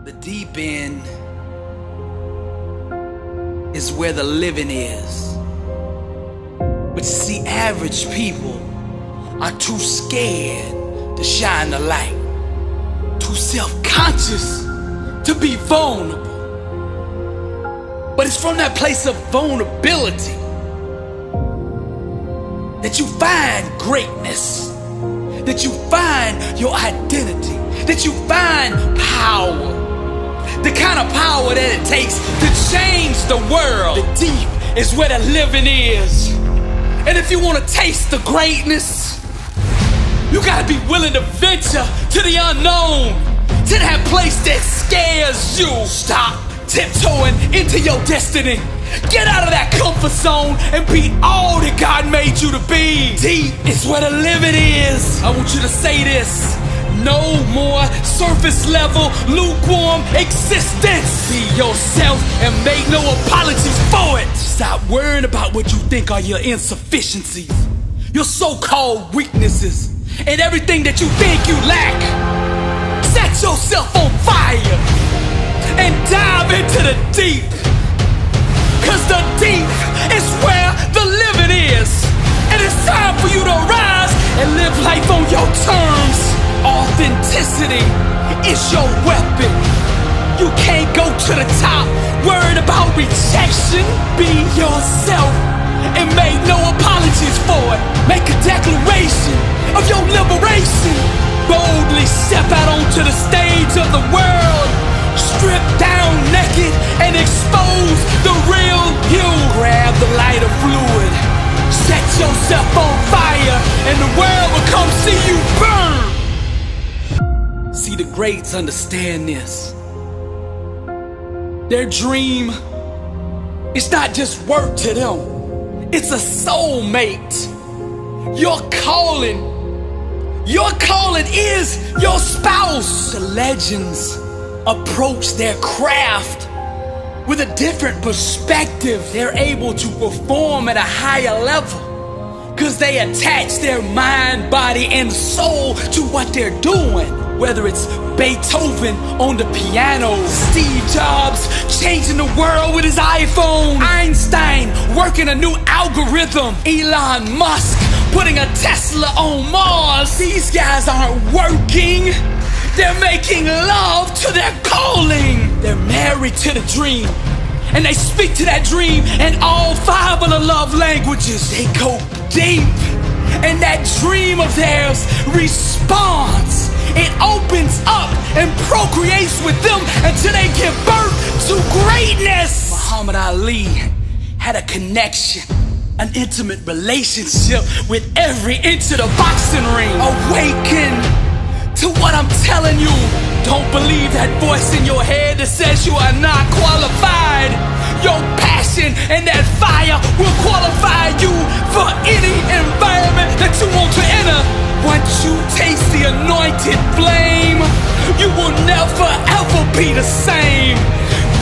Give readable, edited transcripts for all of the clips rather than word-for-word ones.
The deep end is where the living is. But you see, average people are too scared to shine the light, too self-conscious to be vulnerable. But it's from that place of vulnerability that you find greatness, that you find your identity, that you find power. The kind of power that it takes to change the world. The deep is where the living is. And if you want to taste the greatness, you gotta be willing to venture to the unknown, to that place that scares you. Stop tiptoeing into your destiny. Get out of that comfort zone and be all that God made you to be. Deep is where the living is. I want you to say this. No more surface level, lukewarm existence. Be yourself and make no apologies for it. Stop worrying about what you think are your insufficiencies, your so-called weaknesses, and everything that you think you lack. Set yourself on fire and dive into the deep. Cause the deep is where the living is. And it's time for you to rise and live life on your terms. Authenticity is your weapon. You can't go to the top worried about rejection. Be yourself and make no apologies for it. Make a declaration of your liberation. Boldly step out onto the stage of the world. Strip down naked and expose the real you. Grab the lighter fluid. Set yourself on fire and the world will come see you burn. See, the greats understand this. Their dream, it's not just work to them. It's a soulmate. Your calling is your spouse. The legends approach their craft with a different perspective. They're able to perform at a higher level because they attach their mind, body, and soul to what they're doing. Whether it's Beethoven on the piano, Steve Jobs changing the world with his iPhone, Einstein working a new algorithm, Elon Musk putting a Tesla on Mars. These guys aren't working, they're making love to their calling. They're married to the dream, and they speak to that dream in all 5 of the love languages. They go deep, and that dream of theirs responds. It opens up and procreates with them until they give birth to greatness. Muhammad Ali had a connection, an intimate relationship with every inch of the boxing ring. Awaken to what I'm telling you. Don't believe that voice in your head that says you are not qualified. Your passion and that fire will qualify you for any environment that you want to enter. Once you taste the anointed flame, you will never ever be the same.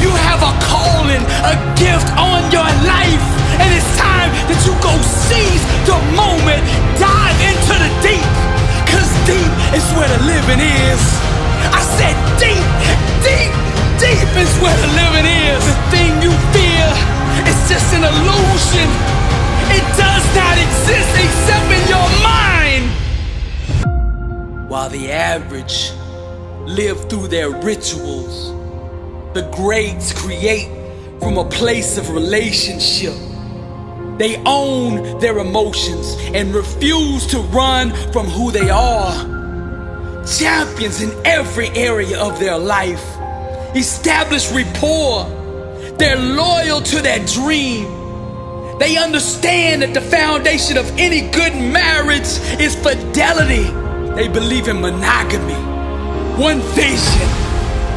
You have a calling, a gift on your life, and it's time that you go seize the moment. Dive into the deep, cause deep is where the living is. I said deep, deep, deep is where the living is. The thing you fear is just an illusion. It does not exist except in your mind. While the average live through their rituals, the greats create from a place of relationship. They own their emotions and refuse to run from who they are. Champions in every area of their life establish rapport. They're loyal to their dream. They understand that the foundation of any good marriage is fidelity. They believe in monogamy. One vision,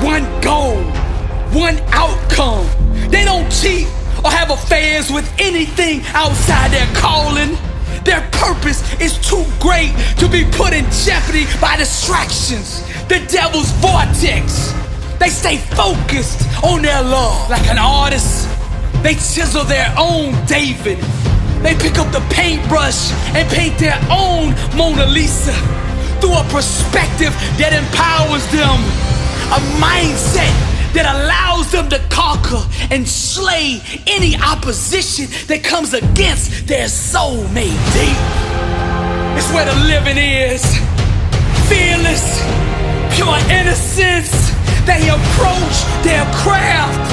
one goal, one outcome. They don't cheat or have affairs with anything outside their calling. Their purpose is too great to be put in jeopardy by distractions, the devil's vortex. They stay focused on their love. Like an artist, they chisel their own David. They pick up the paintbrush and paint their own Mona Lisa through a perspective that empowers them. A mindset that allows them to conquer and slay any opposition that comes against their soulmate. Deep. It's where the living is. Fearless, pure innocence. They approach their craft.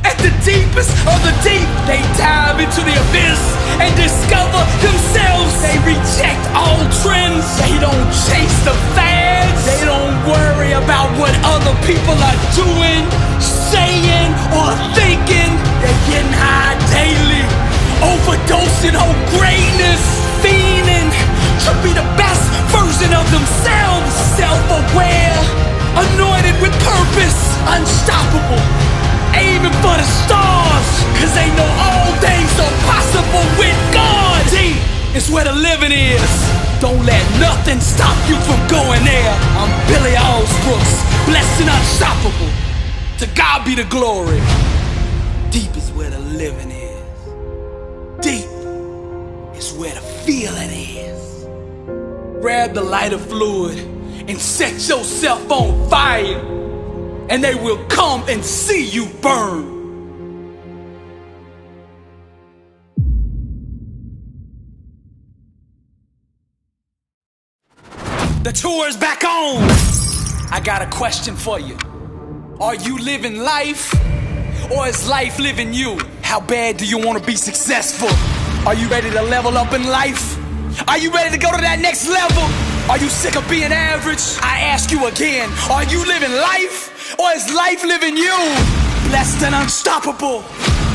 At the deepest of the deep, they dive into the abyss and discover themselves. They reject all trends. They don't chase the fads. They don't worry about what other people are doing, saying, or thinking. They're getting high daily, overdosing on greatness, fiending to be the best version of themselves. Self-aware, anointed with purpose, unstoppable, aiming for the stars, cause they know all things are possible with God. Deep is where the living is. Don't let nothing stop you from going there. I'm Billy Alsbrooks, blessed and unstoppable. To God be the glory. Deep is where the living is. Deep is where the feeling is. Grab the lighter fluid and set yourself on fire, and they will come and see you burn. The tour is back on. I got a question for you. Are you living life, or is life living you? How bad do you want to be successful? Are you ready to level up in life? Are you ready to go to that next level? Are you sick of being average? I ask you again, are you living life, or is life living you? Blessed and unstoppable,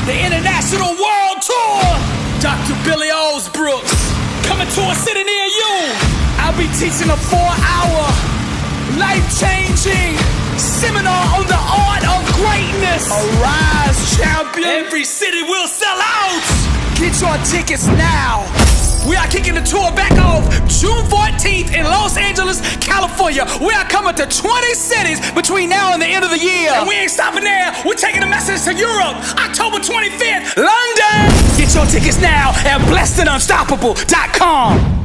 the International World Tour. Dr. Billy Alsbrooks, coming to a city near you. I'll be teaching a 4-hour, life-changing seminar on the art of greatness. Arise, champion. Every city will sell out. Get your tickets now. We are kicking the tour back off June 14th in Los Angeles, California. We are coming to 20 cities between now and the end of the year. And we ain't stopping there. We're taking the message to Europe, October 25th, London. Get your tickets now at blessedandunstoppable.com.